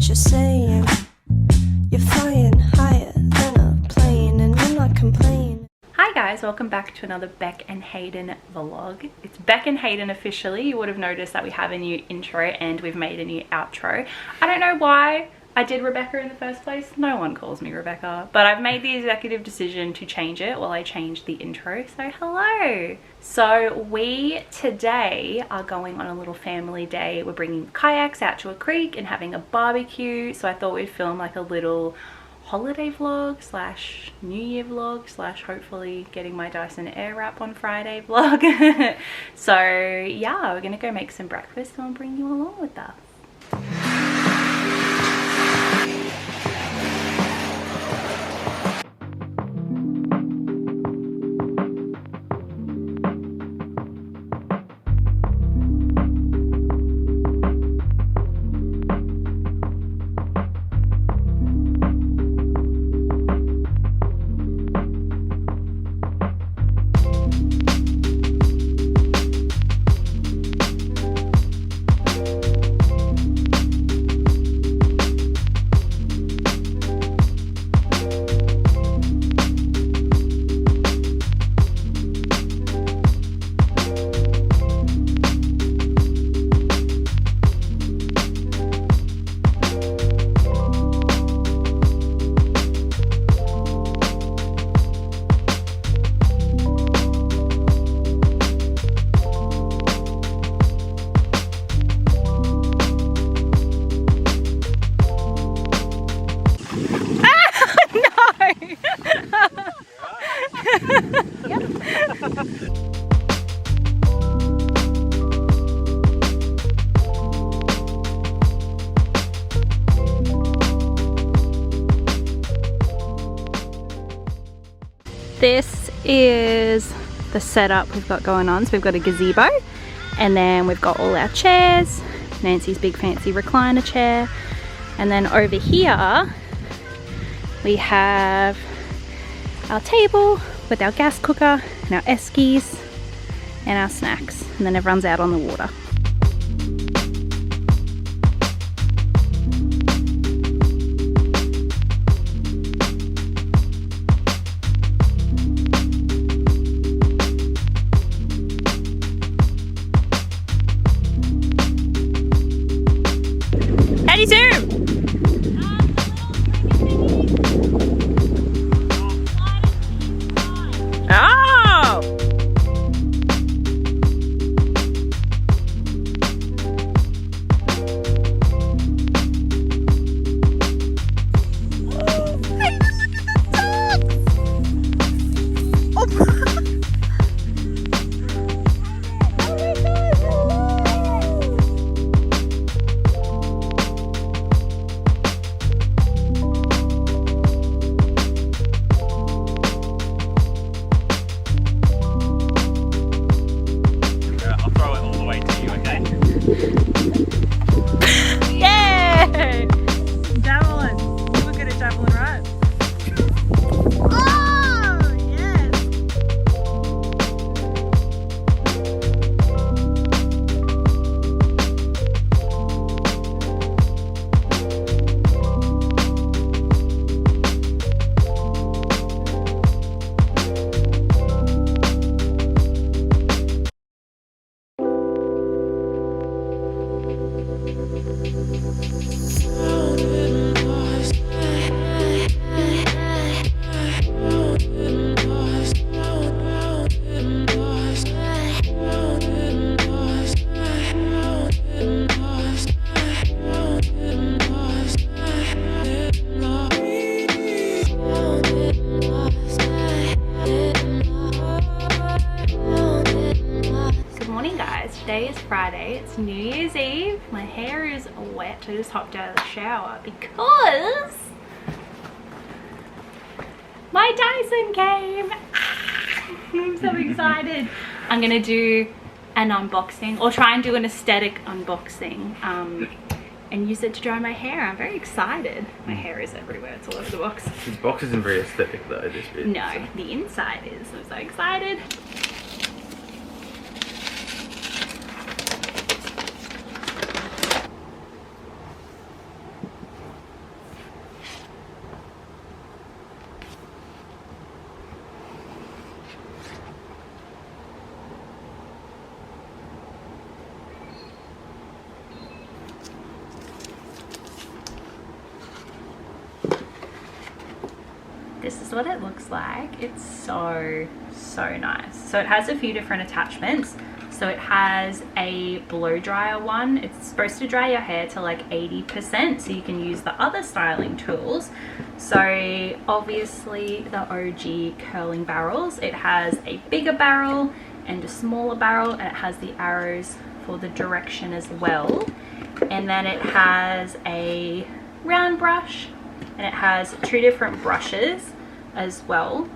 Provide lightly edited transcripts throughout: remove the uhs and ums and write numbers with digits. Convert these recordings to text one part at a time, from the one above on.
what you're saying. You're flying higher than a plane and you're not complaining. Hi guys, welcome back to another Beck and Hayden vlog. It's Beck and Hayden officially. You would have noticed that we have a new intro and we've made a new outro. I don't know why I did Rebecca in the first place. No one calls me Rebecca, but I've made the executive decision to change it while I changed the intro. So hello. So we today are going on a little family day. We're bringing kayaks out to a creek and having a barbecue. So I thought we'd film like a little holiday vlog slash New Year vlog slash hopefully getting my Dyson airwrap on Friday vlog. So yeah, we're gonna go make some breakfast and I'll bring you along with us. This is the setup we've got going on. So we've got a gazebo and then we've got all our chairs, Nancy's big fancy recliner chair, and then over here we have our table with our gas cooker and our eskies and our snacks, and then everyone's out on the water. Eddie zoom! Today is Friday, it's New Year's Eve. My hair is wet. I just hopped out of the shower because my Dyson came. I'm so excited. I'm gonna do an unboxing or try and do an aesthetic unboxing and use it to dry my hair. I'm very excited. My hair is everywhere, it's all over the box. This box isn't very aesthetic though, this bit. No, the inside is. I'm so excited. this is what it looks like. It's so nice. So it has a few different attachments. So it has a blow dryer one. It's supposed to dry your hair to like 80%, so you can use the other styling tools. So obviously the OG curling barrels. It has a bigger barrel and a smaller barrel, and it has the arrows for the direction as well. And then it has a round brush, and it has 2 different brushes as well,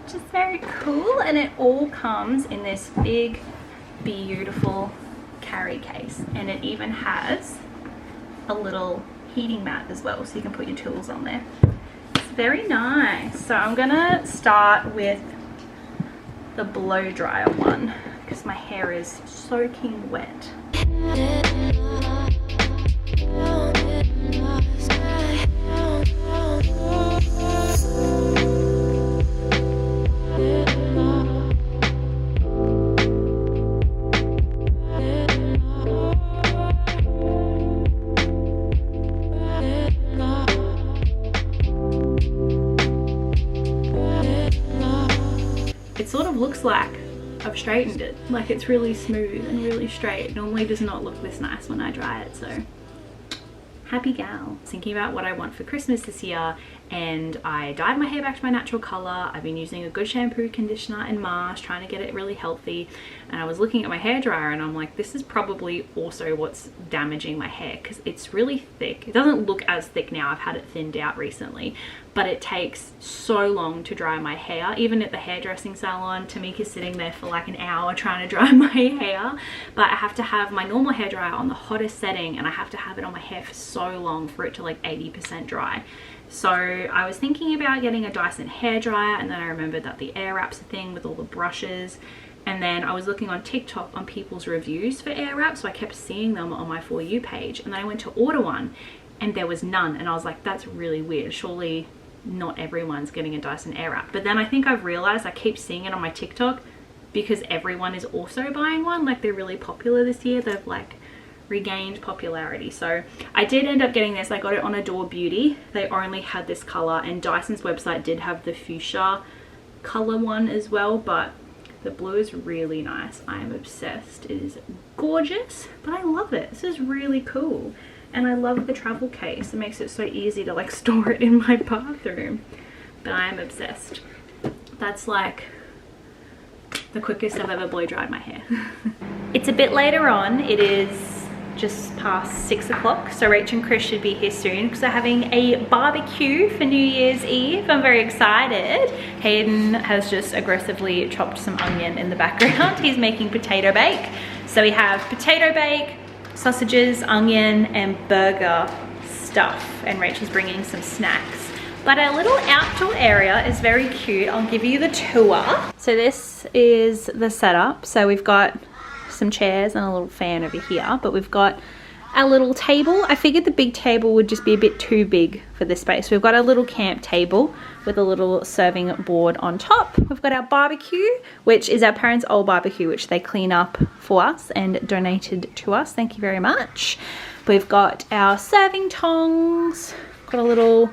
which is very cool. And it all comes in this big beautiful carry case, and it even has a little heating mat as well, so you can put your tools on there. It's very nice. So I'm gonna start with the blow dryer one because my hair is soaking wet. It sort of looks like I've straightened it, like it's really smooth and really straight. It normally does not look this nice when I dry it, so happy gal. Thinking about what I want for Christmas this year, and I dyed my hair back to my natural color. I've been using a good shampoo, conditioner and mask, trying to get it really healthy. And I was looking at my hairdryer and I'm like, this is probably also what's damaging my hair, because it's really thick. It doesn't look as thick now. I've had it thinned out recently, but it takes so long to dry my hair. Even at the hairdressing salon, Tamika's sitting there for like an hour trying to dry my hair, but I have to have my normal hairdryer on the hottest setting, and I have to have it on my hair for so long for it to like 80% dry. So I was thinking about getting a Dyson hairdryer, and then I remembered that the airwrap's a thing with all the brushes. And then I was looking on TikTok on people's reviews for airwrap, so I kept seeing them on my For You page, and then I went to order one and there was none, and I was like, that's really weird. Surely not everyone's getting a Dyson airwrap. But then I think I've realized I keep seeing it on my TikTok because everyone is also buying one. Like, they're really popular this year. They've like regained popularity. So I did end up getting this. I got it on Adore Beauty. They only had this color, and Dyson's website did have the fuchsia color one as well, but the blue is really nice. I am obsessed. It is gorgeous, but I love it. This is really cool. And I love the travel case. It makes it so easy to like store it in my bathroom. But I am obsessed. That's like the quickest I've ever blow dried my hair. It's a bit later on. It is just past 6 o'clock, so Rach and Chris should be here soon because they're having a barbecue for New Year's Eve. I'm very excited. Hayden has just aggressively chopped some onion in the background. He's making potato bake. So we have potato bake, sausages, onion and burger stuff, and Rachel's bringing some snacks. But our little outdoor area is very cute. I'll give you the tour. So this is the setup. So we've got some chairs and a little fan over here, but we've got our little table. I figured the big table would just be a bit too big for this space. We've got a little camp table with a little serving board on top. We've got our barbecue, which is our parents' old barbecue, which they clean up for us and donated to us. Thank you very much. We've got our serving tongs, got a little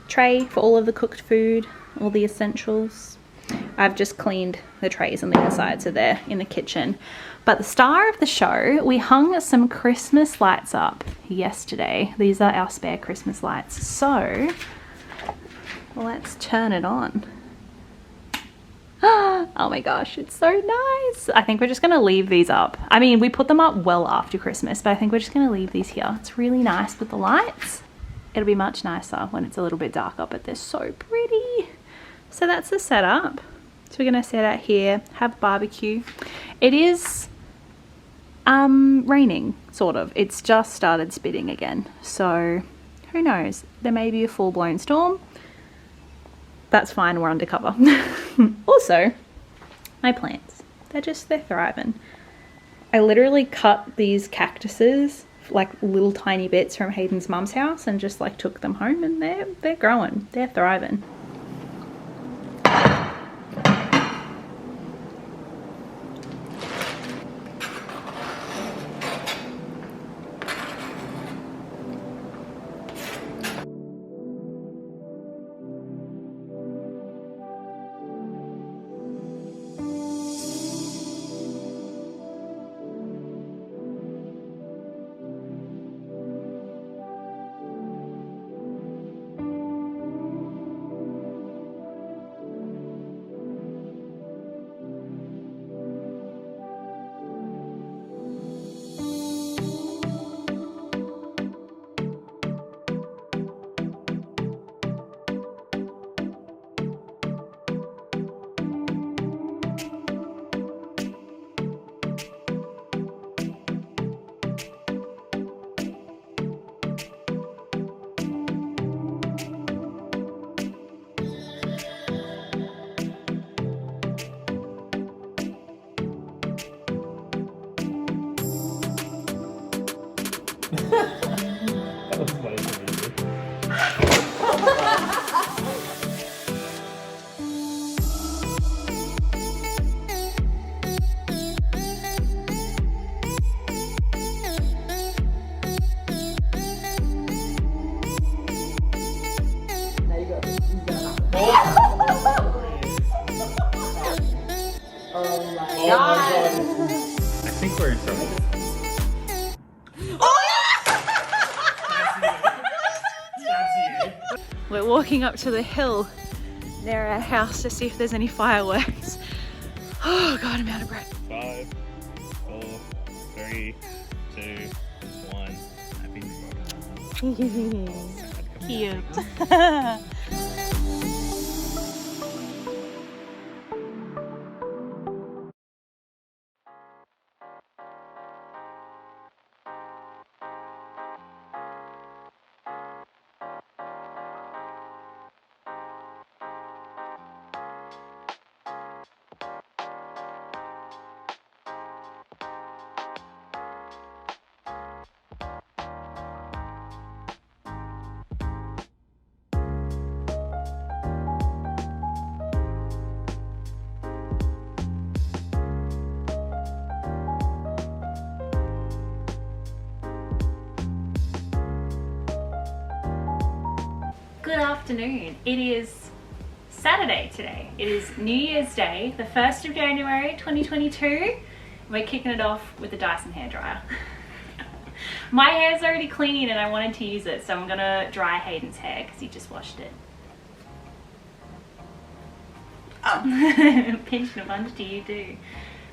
tray for all of the cooked food, all the essentials. I've just cleaned the trays on the inside, so they're in the kitchen. But the star of the show, we hung some Christmas lights up yesterday. These are our spare Christmas lights. So let's turn it on. Oh my gosh, it's so nice. I think we're just gonna leave these up. I mean, we put them up well after Christmas, but I think we're just gonna leave these here. It's really nice with the lights. It'll be much nicer when it's a little bit darker, but they're so pretty. So that's the setup. So we're gonna set out here, have barbecue. It is raining, sort of. It's just started spitting again. So who knows? There may be a full-blown storm. That's fine, we're undercover. Also, my plants, they're thriving. I literally cut these cactuses, like little tiny bits from Hayden's mum's house, and just like took them home, and they're growing, they're thriving. We're walking up to the hill near our house to see if there's any fireworks. Oh God, I'm out of breath. 5, 4, 3, 2, 1. Happy New Year. Cute. Good afternoon. It is Saturday today. It is New Year's Day, the 1st of January 2022. We're kicking it off with the Dyson hairdryer. My hair's already clean and I wanted to use it, so I'm gonna dry Hayden's hair because he just washed it. Oh. Pinch and a bunch, do you do?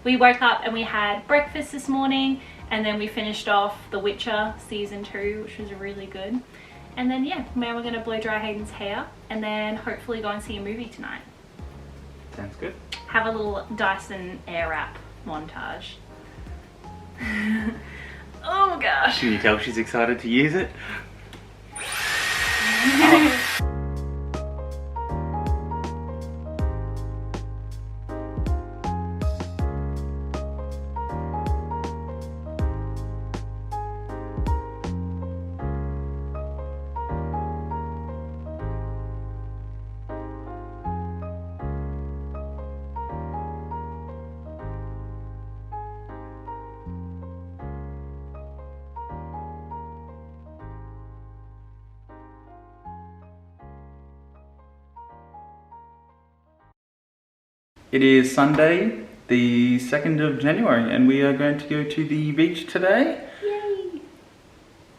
We woke up and we had breakfast this morning, and then we finished off The Witcher season 2, which was really good. And then yeah, now we're gonna blow dry Hayden's hair and then hopefully go and see a movie tonight. Sounds good. Have a little Dyson airwrap montage. Oh gosh. Can you tell she's excited to use it? It is Sunday, the 2nd of January, and we are going to go to the beach today. Yay!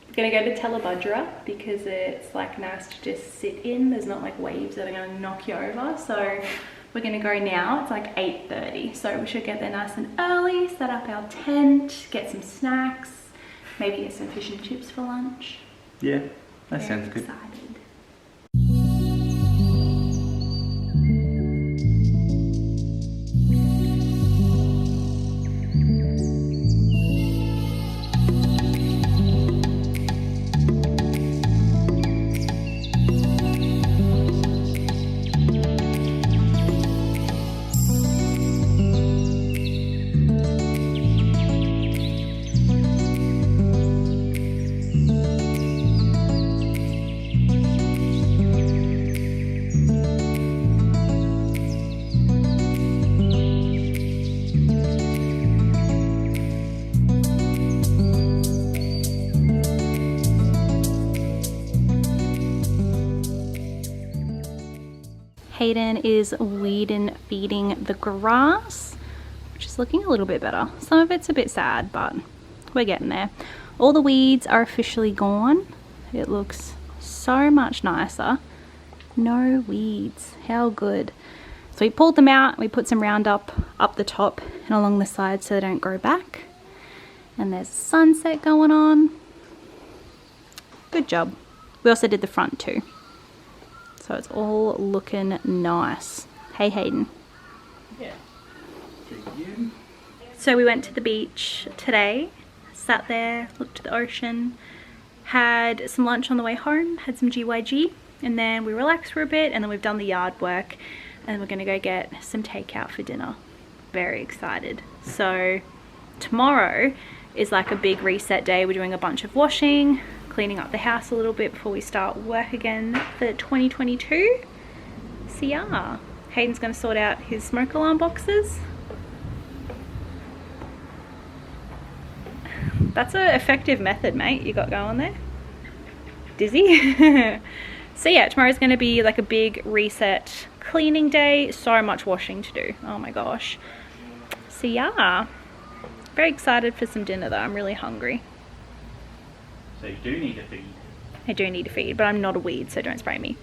We're gonna go to Telebudgera because it's like nice to just sit in. There's not like waves that are gonna knock you over. So we're gonna go now. It's like 8:30, so we should get there nice and early, set up our tent, get some snacks, maybe get some fish and chips for lunch. Yeah, that sounds good. Excited. Hayden is weed and feeding the grass, which is looking a little bit better. Some of it's a bit sad, but we're getting there. All the weeds are officially gone. It looks so much nicer. No weeds, how good. So we pulled them out, we put some Roundup up the top and along the sides so they don't grow back. And there's a sunset going on. Good job. We also did the front too. So it's all looking nice. Hey Hayden. Yeah. To you. So we went to the beach today, sat there, looked at the ocean, had some lunch on the way home, had some GYG, and then we relaxed for a bit, and then we've done the yard work, and we're gonna go get some takeout for dinner. Very excited. So tomorrow is like a big reset day. We're doing a bunch of washing, cleaning up the house a little bit before we start work again for 2022. So yeah, Hayden's gonna sort out his smoke alarm boxes. That's an effective method, mate, you got going there. Dizzy? So yeah, tomorrow's gonna be like a big reset cleaning day. So much washing to do, oh my gosh. So yeah, very excited for some dinner though. I'm really hungry. So you do need to feed. I do need to feed, but I'm not a weed, so don't spray me.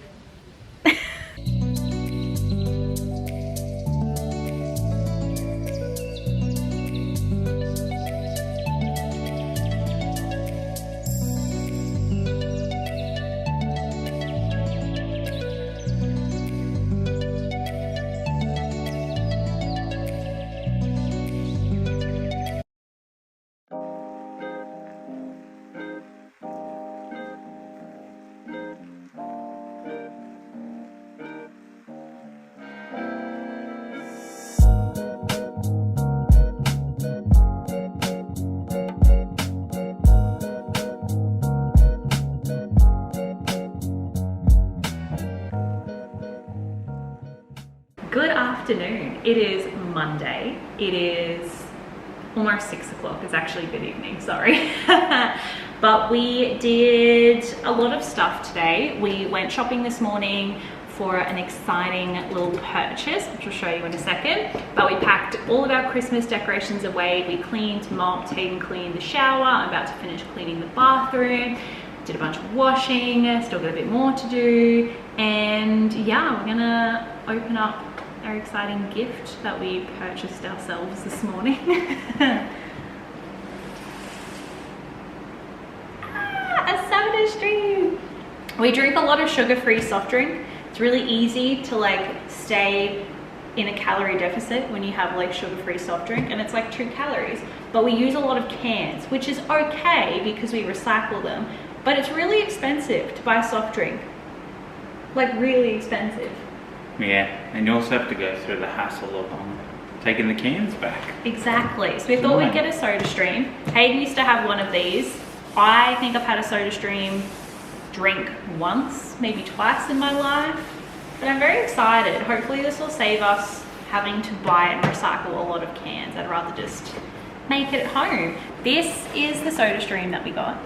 afternoon. It is Monday. It is almost 6 o'clock. It's actually good evening, sorry. But we did a lot of stuff today. We went shopping this morning for an exciting little purchase, which I'll show you in a second. But we packed all of our Christmas decorations away. We cleaned, mopped, Hayden cleaned the shower. I'm about to finish cleaning the bathroom. Did a bunch of washing, still got a bit more to do. And yeah, we're gonna open up our exciting gift that we purchased ourselves this morning. A soda stream. We drink a lot of sugar-free soft drink. It's really easy to like stay in a calorie deficit when you have like sugar-free soft drink, and it's like 2 calories. But we use a lot of cans, which is okay because we recycle them, but it's really expensive to buy soft drink. Like really expensive. Yeah, and you also have to go through the hassle of taking the cans back. Exactly. So we thought we'd get a soda stream. Hayden used to have one of these. I think I've had a soda stream drink once, maybe twice in my life, but I'm very excited. Hopefully this will save us having to buy and recycle a lot of cans. I'd rather just make it at home. This is the soda stream that we got.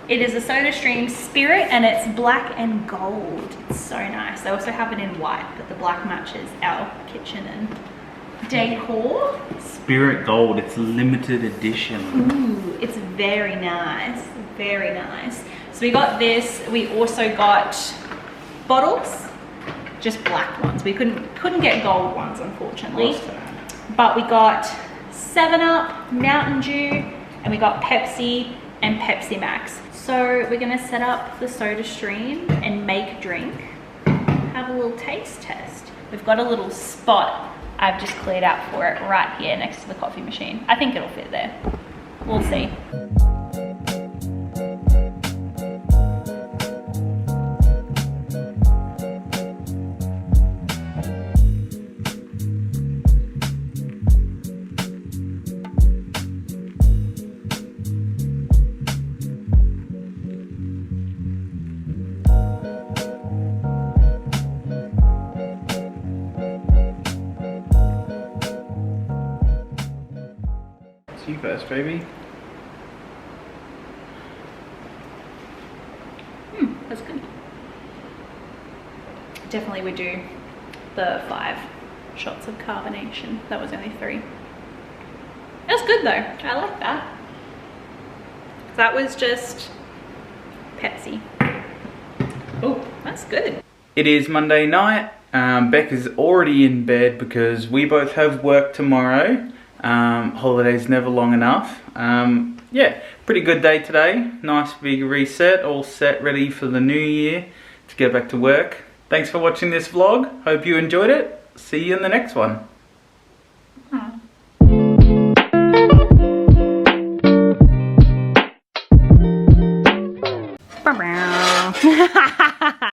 It is a Soda Stream Spirit, and it's black and gold. It's so nice. They also have it in white, but the black matches our kitchen and decor. Spirit Gold, it's limited edition. Ooh, it's very nice, very nice. So we got this. We also got bottles, just black ones. We couldn't get gold ones, unfortunately. But we got 7-Up, Mountain Dew, and we got Pepsi and Pepsi Max. So we're gonna set up the soda stream and make drink, have a little taste test. We've got a little spot I've just cleared out for it right here next to the coffee machine. I think it'll fit there. We'll see. You first, baby. That's good. Definitely would do the 5 shots of carbonation. That was only 3. That's good though. I like that. That was just Pepsi. Oh, that's good. It is Monday night. Beck is already in bed because we both have work tomorrow. Holiday's never long enough. Yeah, pretty good day today. Nice big reset, all set, ready for the new year to get back to work. Thanks for watching this vlog. Hope you enjoyed it. See you in the next one.